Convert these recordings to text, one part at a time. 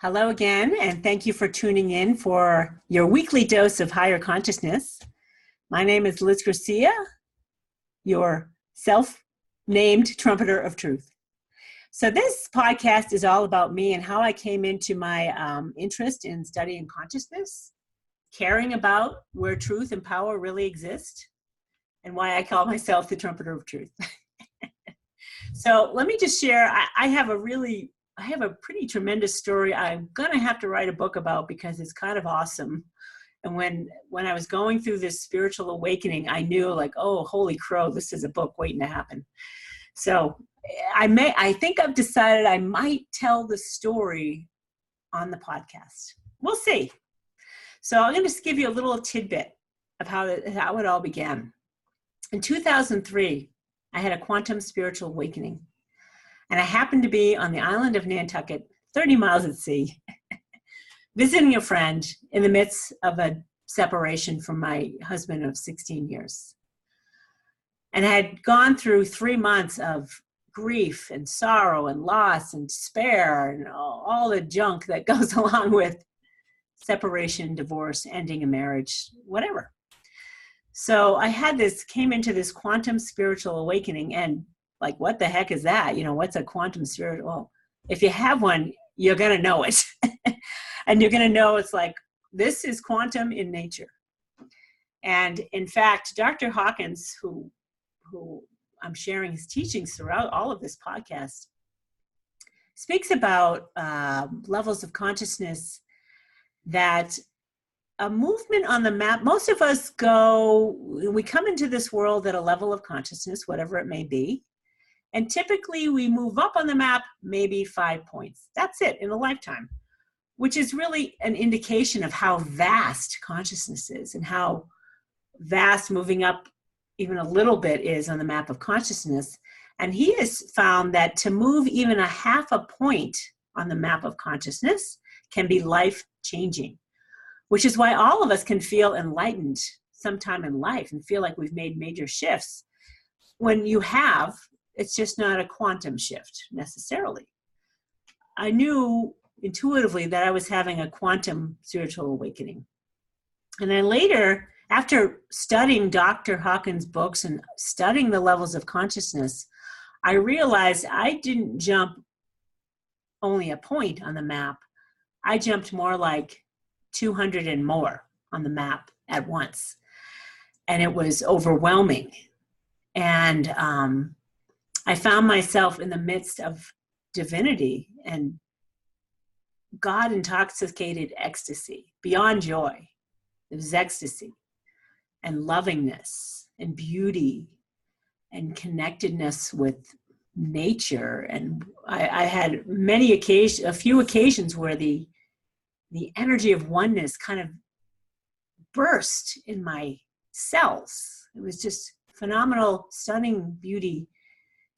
Hello again, and thank you for tuning in for your weekly dose of higher consciousness. My name is Liz Gracia, your self-named Trumpeter of Truth. So this podcast is all about me and how I came into my interest in studying consciousness, caring about where truth and power really exist, and why I call myself the Trumpeter of Truth. So let me just share, I have a pretty tremendous story I'm going to have to write a book about because it's kind of awesome. And when I was going through this spiritual awakening, I knew like, oh, holy crow, this is a book waiting to happen. So I think I've decided I might tell the story on the podcast. We'll see. So I'm going to just give you a little tidbit of how it all began. In 2003, I had a quantum spiritual awakening. And I happened to be on the island of Nantucket, 30 miles at sea, visiting a friend in the midst of a separation from my husband of 16 years. And I had gone through 3 months of grief and sorrow and loss and despair and all the junk that goes along with separation, divorce, ending a marriage, whatever. So I came into this quantum spiritual awakening, and like, what the heck is that? You know, what's a quantum spirit? Well, if you have one, you're going to know it. And you're going to know it's like, this is quantum in nature. And in fact, Dr. Hawkins, who I'm sharing his teachings throughout all of this podcast, speaks about levels of consciousness that a movement on the map. Most of us we come into this world at a level of consciousness, whatever it may be. And typically we move up on the map, maybe 5 points. That's it in a lifetime, which is really an indication of how vast consciousness is and how vast moving up even a little bit is on the map of consciousness. And he has found that to move even a half a point on the map of consciousness can be life-changing, which is why all of us can feel enlightened sometime in life and feel like we've made major shifts. When you have, it's just not a quantum shift necessarily. I knew intuitively that I was having a quantum spiritual awakening. And then later, after studying Dr. Hawkins' books and studying the levels of consciousness, I realized I didn't jump only a point on the map. I jumped more like 200 and more on the map at once. And it was overwhelming. And I found myself in the midst of divinity and God-intoxicated ecstasy, beyond joy. It was ecstasy and lovingness and beauty and connectedness with nature. And I had a few occasions where the energy of oneness kind of burst in my cells. It was just phenomenal, stunning beauty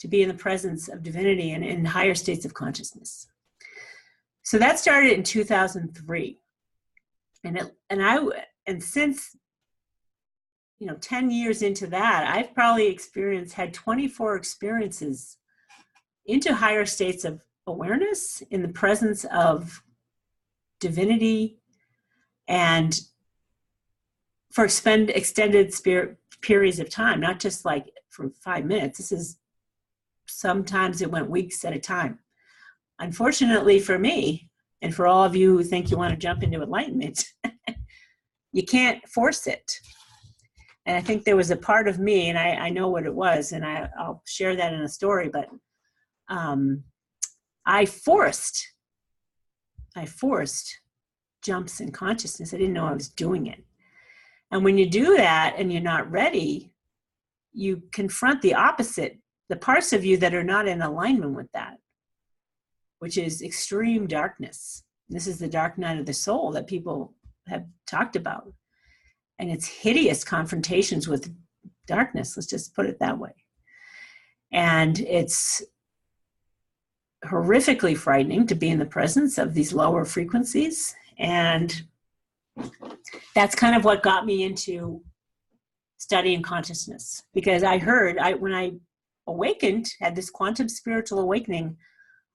to be in the presence of divinity and in higher states of consciousness. So that started in 2003. And since, 10 years into that, I've probably had 24 experiences into higher states of awareness in the presence of divinity, and for extended periods of time, not just like for 5 minutes. Sometimes it went weeks at a time. Unfortunately for me, and for all of you who think you want to jump into enlightenment, you can't force it. And I think there was a part of me, and I know what it was, and I'll share that in a story, but I forced jumps in consciousness. I didn't know I was doing it. And when you do that and you're not ready, you confront the opposite, the parts of you that are not in alignment with that, which is extreme darkness. This is the dark night of the soul that people have talked about. And it's hideous confrontations with darkness. Let's just put it that way. And it's horrifically frightening to be in the presence of these lower frequencies. And that's kind of what got me into studying consciousness, because when I awakened, had this quantum spiritual awakening,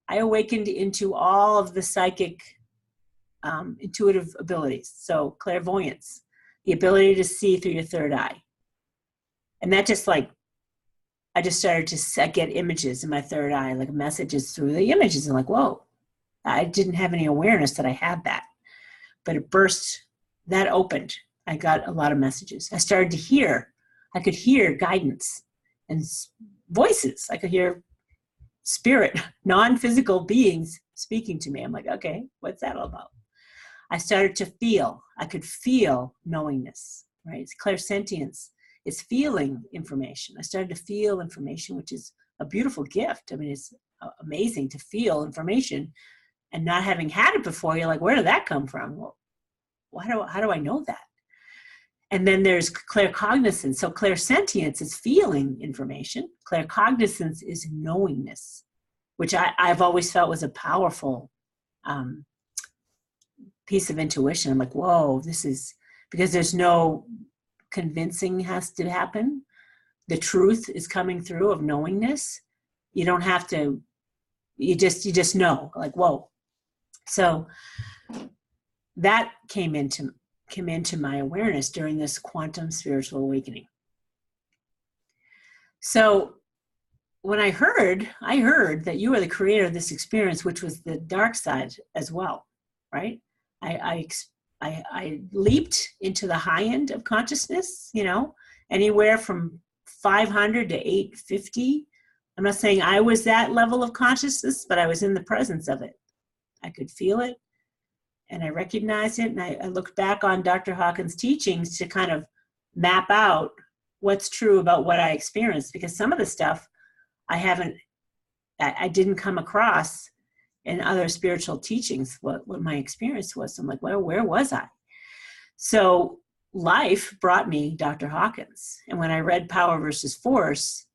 I awakened into all of the psychic intuitive abilities. So clairvoyance, the ability to see through your third eye. And that just like, I just started to get images in my third eye, like messages through the images. And like, whoa, I didn't have any awareness that I had that. But it burst, that opened. I got a lot of messages. I started to hear, I could hear guidance and voices. I could hear spirit, non-physical beings speaking to me. I'm like, okay, what's that all about? I started to feel, I could feel knowingness, right? It's clairsentience. It's feeling information. I started to feel information, which is a beautiful gift. I mean, it's amazing to feel information and not having had it before. You're like, where did that come from? Well, how do I know that? And then there's claircognizance. So clairsentience is feeling information. Claircognizance is knowingness, which I've always felt was a powerful piece of intuition. I'm like, whoa, this is, because there's no convincing has to happen. The truth is coming through of knowingness. You don't have to, you just know, like, whoa. So that came into my awareness during this quantum spiritual awakening. So when I heard that you are the creator of this experience, which was the dark side as well, right? I leaped into the high end of consciousness, you know, anywhere from 500 to 850. I'm not saying I was that level of consciousness, but I was in the presence of it. I could feel it and I recognized it. And I looked back on Dr. Hawkins' teachings to kind of map out what's true about what I experienced, because some of the stuff I didn't come across in other spiritual teachings, what my experience was. I'm like, well, where was I? So life brought me Dr. Hawkins. And when I read Power versus Force,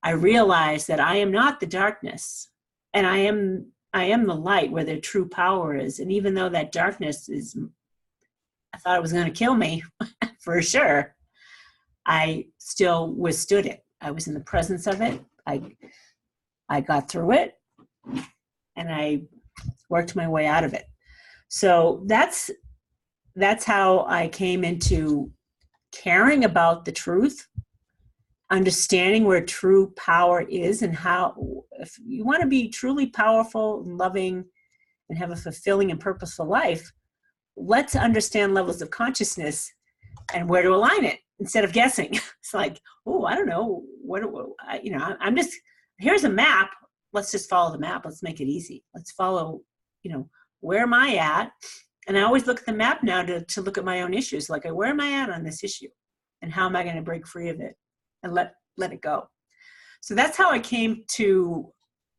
I realized that I am not the darkness, and I am the light where the true power is. And even though that darkness is, I thought it was going to kill me for sure, I still withstood it. I was in the presence of it. I got through it, and I worked my way out of it. So that's how I came into caring about the truth, understanding where true power is, and how, if you want to be truly powerful and loving and have a fulfilling and purposeful life, let's understand levels of consciousness and where to align it instead of guessing. It's like, oh, I don't know, I'm just, here's a map. Let's just follow the map. Let's make it easy. Let's follow, where am I at? And I always look at the map now to look at my own issues. Like, where am I at on this issue? And how am I going to break free of it and let it go? So that's how I came to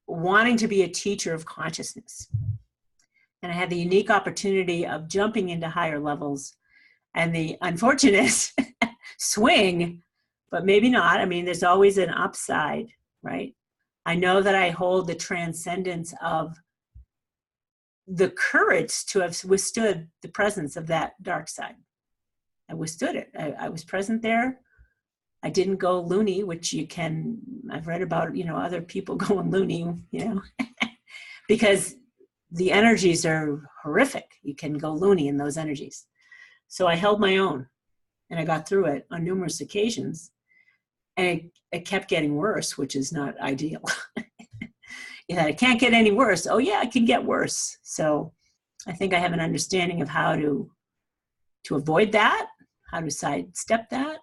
wanting to be a teacher of consciousness. And I had the unique opportunity of jumping into higher levels and the unfortunate swing, but maybe not. I mean, there's always an upside, right? I know that I hold the transcendence of the courage to have withstood the presence of that dark side. I withstood it. I was present there. I didn't go loony, which I've read about, other people going loony, because the energies are horrific. You can go loony in those energies. So I held my own, and I got through it on numerous occasions. And it kept getting worse, which is not ideal. It can't get any worse. Oh yeah, it can get worse. So I think I have an understanding of how to avoid that, how to sidestep that.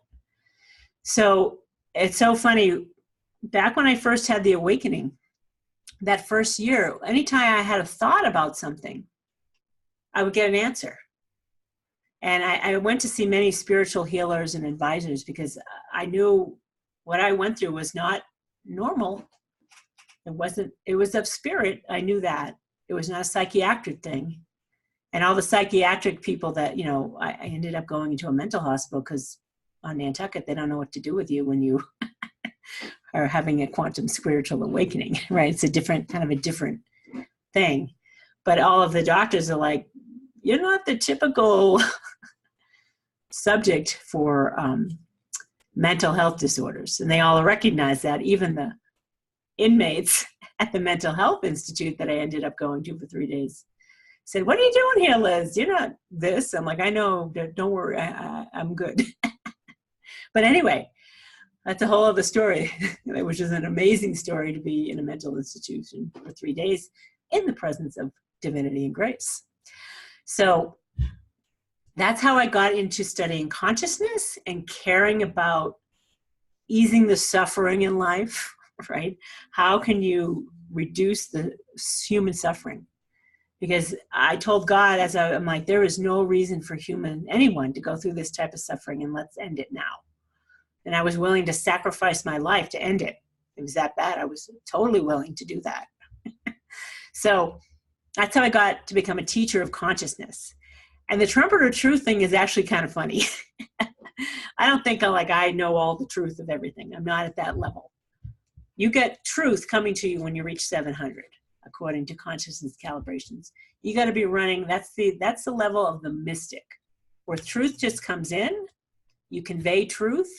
So it's so funny. Back when I first had the awakening, that first year, anytime I had a thought about something, I would get an answer. And I went to see many spiritual healers and advisors because I knew what I went through was not normal. It was of spirit. I knew that. It was not a psychiatric thing. And all the psychiatric people that, I ended up going into a mental hospital because on Nantucket, they don't know what to do with you when you are having a quantum spiritual awakening, right? It's a different thing. But all of the doctors are like, you're not the typical subject for mental health disorders. And they all recognize that. Even the inmates at the mental health institute that I ended up going to for 3 days, said, "What are you doing here, Liz? You're not this." I'm like, "I know, don't worry, I'm good." But anyway, that's a whole other story, which is an amazing story to be in a mental institution for 3 days in the presence of divinity and grace. So that's how I got into studying consciousness and caring about easing the suffering in life, right? How can you reduce the human suffering? Because I told God, I'm like, there is no reason for anyone to go through this type of suffering, and let's end it now. And I was willing to sacrifice my life to end it. It was that bad. I was totally willing to do that. So that's how I got to become a teacher of consciousness. And the Trumpeter of Truth thing is actually kind of funny. I don't think I know all the truth of everything. I'm not at that level. You get truth coming to you when you reach 700, according to consciousness calibrations. You got to be running. That's the level of the mystic, where truth just comes in. You convey truth.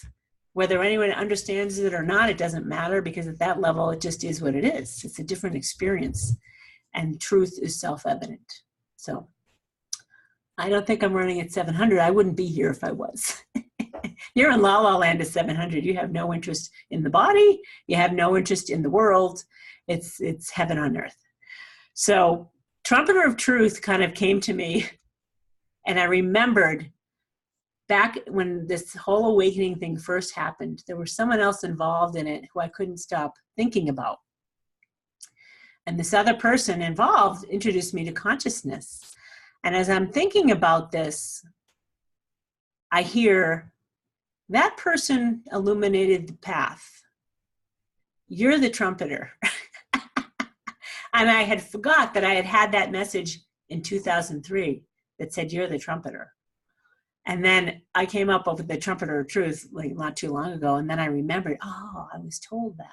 Whether anyone understands it or not, it doesn't matter, because at that level, it just is what it is. It's a different experience, and truth is self-evident. So I don't think I'm running at 700. I wouldn't be here if I was. You're in La La Land at 700. You have no interest in the body. You have no interest in the world. It's heaven on earth. So Trumpeter of Truth kind of came to me, and I remembered back when this whole awakening thing first happened, there was someone else involved in it who I couldn't stop thinking about. And this other person involved introduced me to consciousness. And as I'm thinking about this, I hear, that person illuminated the path. You're the trumpeter. And I had forgot that I had that message in 2003 that said, you're the trumpeter. And then I came up with the Trumpeter of Truth like not too long ago. And then I remembered, oh, I was told that.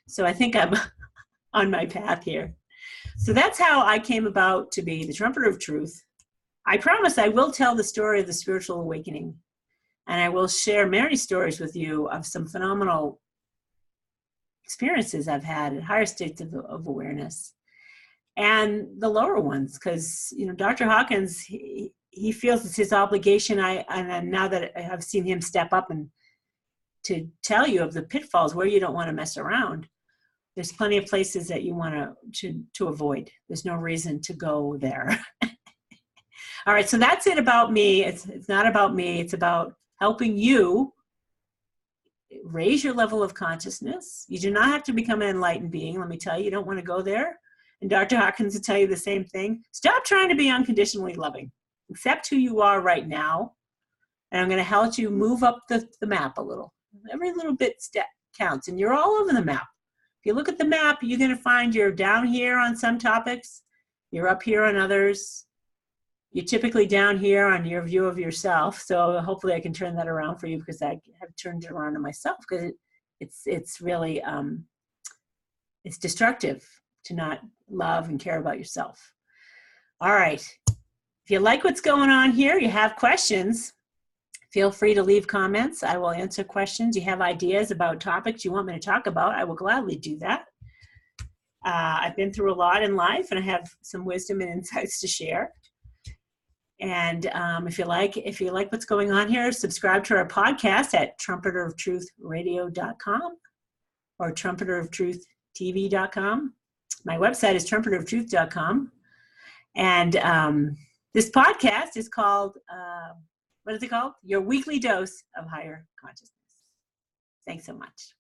So I think I'm on my path here. So that's how I came about to be the Trumpeter of Truth. I promise I will tell the story of the spiritual awakening. And I will share many stories with you of some phenomenal experiences I've had at higher states of awareness, and the lower ones, because Dr. Hawkins, he feels it's his obligation. And now that I've seen him step up and to tell you of the pitfalls where you don't want to mess around. There's plenty of places that you want to avoid. There's no reason to go there. All right, so that's it about me. It's not about me. It's about helping you raise your level of consciousness. You do not have to become an enlightened being. Let me tell you, you don't want to go there. And Dr. Hawkins will tell you the same thing. Stop trying to be unconditionally loving. Accept who you are right now. And I'm going to help you move up the map a little. Every little bit step counts. And you're all over the map. If you look at the map, you're going to find you're down here on some topics. You're up here on others. You're typically down here on your view of yourself. So hopefully I can turn that around for you, because I have turned it around to myself, because it's really, it's destructive to not love and care about yourself. All right. If you like what's going on here, you have questions, feel free to leave comments. I will answer questions. You have ideas about topics you want me to talk about, I will gladly do that. I've been through a lot in life, and I have some wisdom and insights to share. And if you like what's going on here, subscribe to our podcast at trumpeteroftruthradio.com or trumpeteroftruhtv.com. My website is trumpeteroftruth.com. And this podcast is called, what is it called? Your Weekly Dose of Higher Consciousness. Thanks so much.